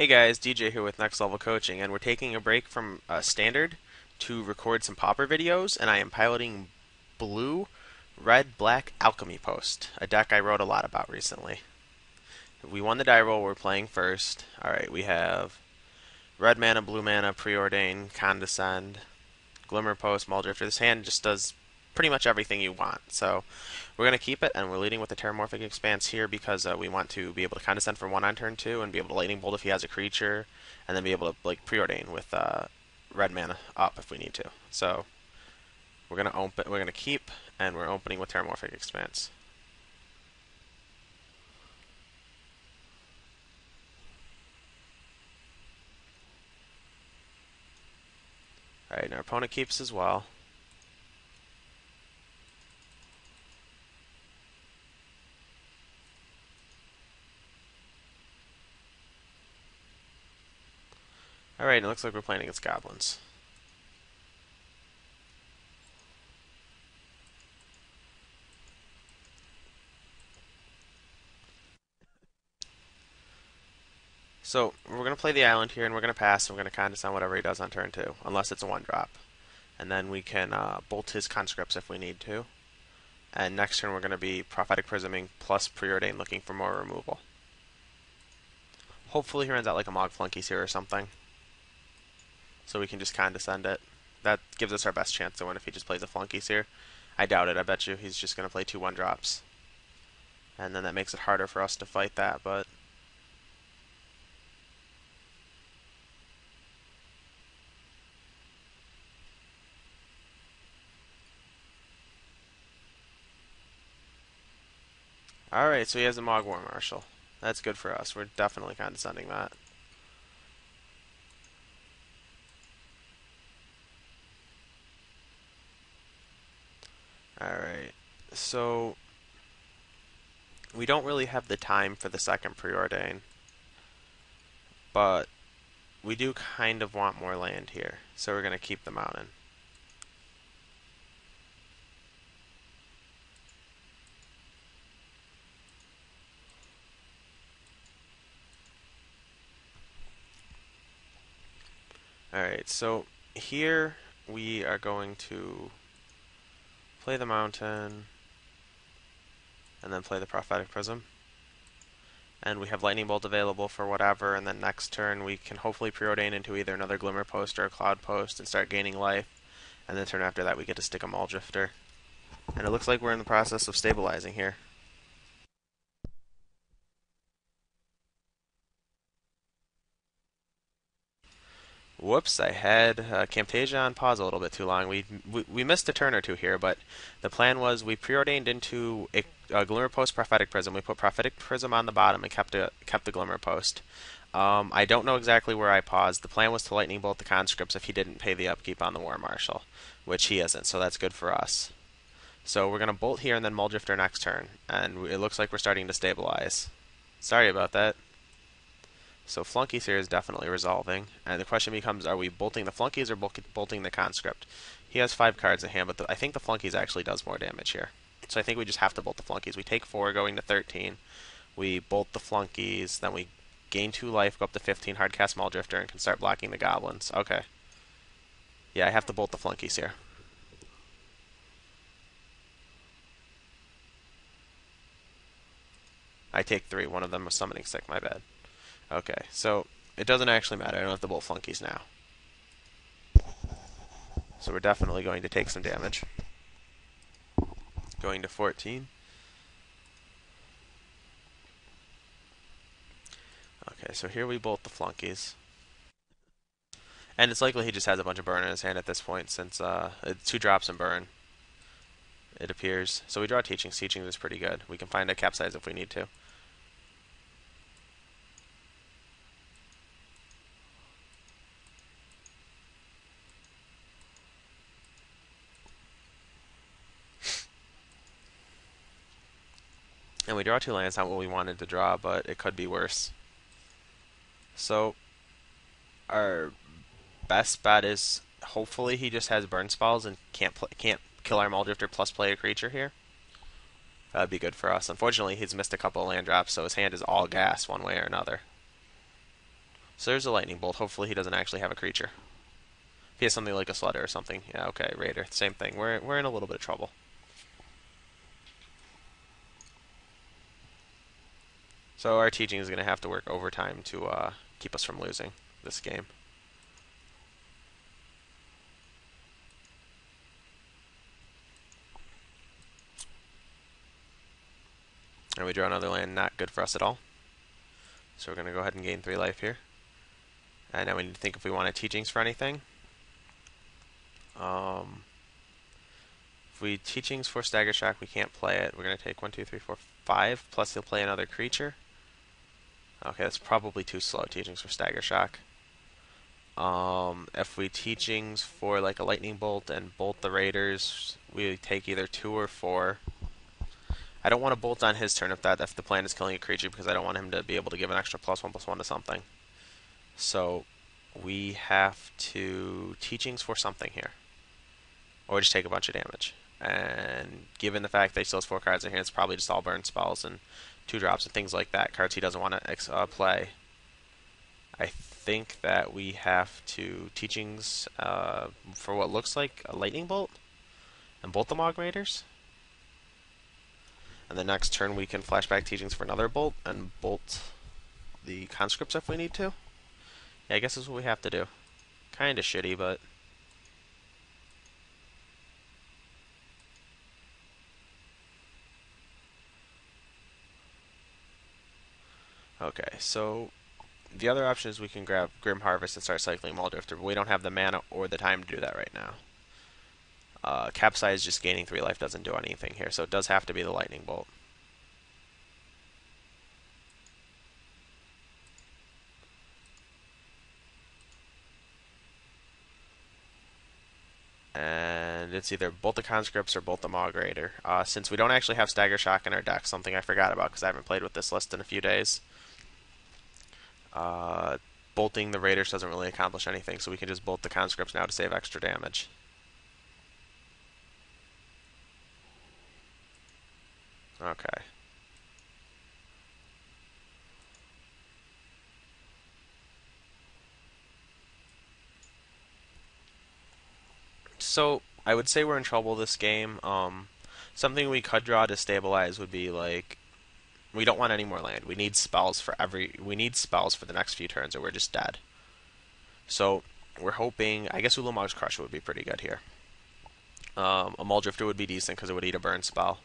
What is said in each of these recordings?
Hey guys, DJ here with Next Level Coaching, and we're taking a break from Standard to record some Pauper videos, and I am piloting Blue, Red, Black Alchemy Post, a deck I wrote a lot about recently. We won the die roll, we're playing first. Alright, we have Red Mana, Blue Mana, Preordain, Condescend, Glimmer Post, Muldrifter. This hand just does pretty much everything you want, so we're going to keep it, and we're leading with the Terramorphic Expanse here because we want to be able to Condescend for 1 on turn 2 and be able to Lightning Bolt if he has a creature, and then be able to like Preordain with red mana up if we need to. So we're going to open, we're going to keep, and we're opening with Terramorphic Expanse. Alright, and our opponent keeps as well. Alright, it looks like we're playing against Goblins. So we're going to play the island here, and we're going to pass, and we're going to Condescend whatever he does on turn 2, unless it's a 1-drop. And then we can bolt his conscripts if we need to. And next turn we're going to be Prophetic Prisming plus Preordain looking for more removal. Hopefully he runs out like a Mog Flunkies here or something. So we can just Condescend it. That gives us our best chance to win if he just plays a Flunkies here. I doubt it. I bet you he's just going to play 2 1-drops. And then that makes it harder for us to fight that, but... Alright, so he has a Mog War Marshal. That's good for us. We're definitely Condescending that. Alright, so we don't really have the time for the second Preordain, but we do kind of want more land here, so we're going to keep the mountain. Alright, so here we are going to play the mountain and then play the Prophetic Prism. And we have Lightning Bolt available for whatever, and then next turn we can hopefully Preordain into either another Glimmer Post or a Cloudpost and start gaining life. And then turn after that we get to stick a Muldrifter. And it looks like we're in the process of stabilizing here. Whoops, I had Camtasia on pause a little bit too long. We missed a turn or two here, but the plan was we preordained into a Glimmer Post Prophetic Prism. We put Prophetic Prism on the bottom and kept the Glimmer Post. I don't know exactly where I paused. The plan was to Lightning Bolt the conscripts if he didn't pay the upkeep on the War Marshal, which he isn't, so that's good for us. So we're going to Bolt here and then Muldrifter next turn, and it looks like we're starting to stabilize. Sorry about that. So Flunkies here is definitely resolving, and the question becomes, are we bolting the Flunkies or bolting the Conscript? He has 5 cards in hand, but I think the Flunkies actually does more damage here. So I think we just have to bolt the Flunkies. We take 4 going to 13, we bolt the Flunkies, then we gain 2 life, go up to 15, hardcast Muldrifter, and can start blocking the Goblins. Okay. Yeah, I have to bolt the Flunkies here. I take 3, one of them was Summoning Sick, my bad. Okay, so it doesn't actually matter. I don't have to bolt Flunkies now. So we're definitely going to take some damage. Going to 14. Okay, so here we bolt the Flunkies. And it's likely he just has a bunch of burn in his hand at this point, since it's 2 drops and burn, it appears. So we draw Teachings. Teachings is pretty good. We can find a Capsize if we need to. And we draw 2 lands, not what we wanted to draw, but it could be worse. So our best bet is hopefully he just has burn spells and can't kill our Muldrifter plus play a creature here. That would be good for us. Unfortunately, he's missed a couple of land drops, so his hand is all gas one way or another. So there's a lightning bolt. Hopefully he doesn't actually have a creature. If he has something like a Slutter or something. Yeah, okay, Raider. Same thing. We're in a little bit of trouble. So our teaching is going to have to work overtime to keep us from losing this game. And we draw another land, not good for us at all. So we're going to go ahead and gain 3 life here. And now we need to think if we want teachings for anything. If we teachings for Stagger Shock, we can't play it. We're going to take 1, 2, 3, 4, 5, plus he'll play another creature. Okay, that's probably too slow, teachings for Stagger Shock. If we teachings for like a Lightning Bolt and bolt the Raiders, we take either 2 or 4. I don't want to bolt on his turn if the plan is killing a creature, because I don't want him to be able to give an extra +1/+1 to something. So we have to teachings for something here, or just take a bunch of damage. And given the fact that he still has 4 cards in here, it's probably just all burn spells and 2-drops and things like that. Cards he doesn't want to play. I think that we have to teachings for what looks like a lightning bolt and bolt the Mog Raiders. And the next turn we can flashback teachings for another bolt and bolt the conscripts if we need to. Yeah, I guess that's what we have to do. Kinda shitty, but okay, so the other option is we can grab Grim Harvest and start cycling Muldrifter, but we don't have the mana or the time to do that right now. Capsize just gaining 3 life doesn't do anything here, so it does have to be the Lightning Bolt. And it's either bolt the conscripts or bolt the Mog Raider. Since we don't actually have Stagger Shock in our deck, something I forgot about because I haven't played with this list in a few days, bolting the Raiders doesn't really accomplish anything, so we can just bolt the conscripts now to save extra damage. Okay. So I would say we're in trouble this game. Something we could draw to stabilize would be like, we don't want any more land. We need spells for the next few turns, or we're just dead. So we're hoping. I guess Ulamog's Crusher would be pretty good here. A Muldrifter would be decent because it would eat a burn spell.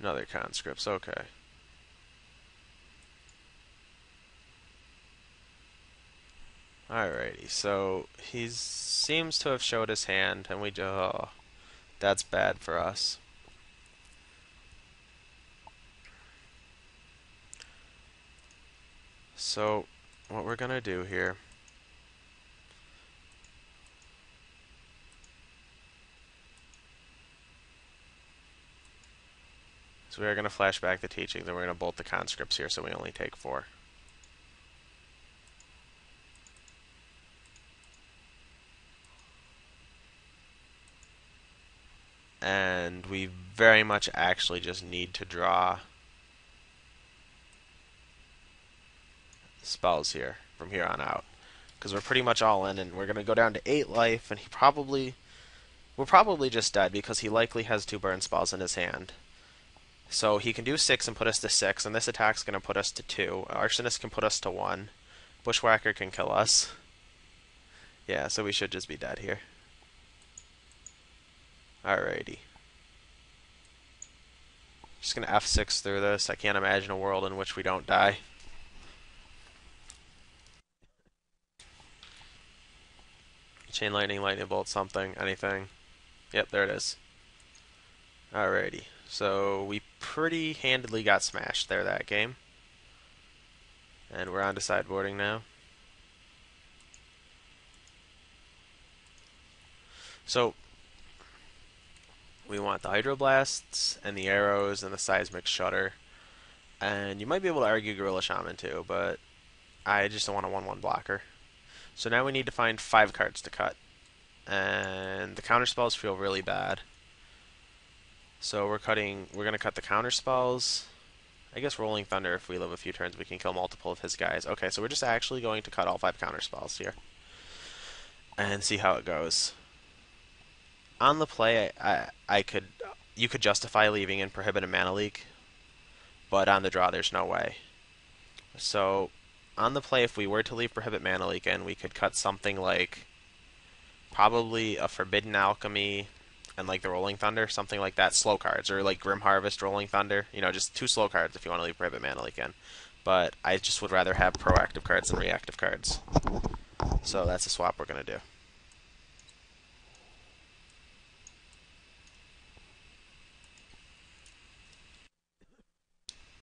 Another conscripts. Okay. Alrighty. So he seems to have showed his hand, and that's bad for us. So what we're gonna do here is we're gonna flashback the teaching, then we're gonna bolt the conscripts here, so we only take 4. And we very much actually just need to draw spells here from here on out, because we're pretty much all in, and we're going to go down to 8 life, and we're probably just dead because he likely has 2 burn spells in his hand. So he can do 6 and put us to 6, and this attack's going to put us to 2. Arsonist can put us to 1. Bushwhacker can kill us. Yeah, so we should just be dead here. Alrighty. Just going to F6 through this. I can't imagine a world in which we don't die. Chain Lightning, Lightning Bolt, something, anything. Yep, there it is. Alrighty. So we pretty handedly got smashed there that game. And we're on to sideboarding now. So we want the Hydroblasts and the arrows and the Seismic Shudder. And you might be able to argue Gorilla Shaman too, but I just don't want a 1/1 blocker. So now we need to find 5 cards to cut. And the counter spells feel really bad. So we're going to cut the counter spells. I guess Rolling Thunder, if we live a few turns, we can kill multiple of his guys. Okay, so we're just actually going to cut all 5 counter spells here and see how it goes. On the play, you could justify leaving in Prohibited Mana Leak, but on the draw, there's no way. So on the play, if we were to leave Prohibit Mana Leak in, we could cut something like probably a Forbidden Alchemy and like the Rolling Thunder, something like that, slow cards, or like Grim Harvest, Rolling Thunder, just 2 slow cards if you want to leave Prohibit Mana Leak in. But I just would rather have proactive cards than reactive cards. So that's the swap we're going to do.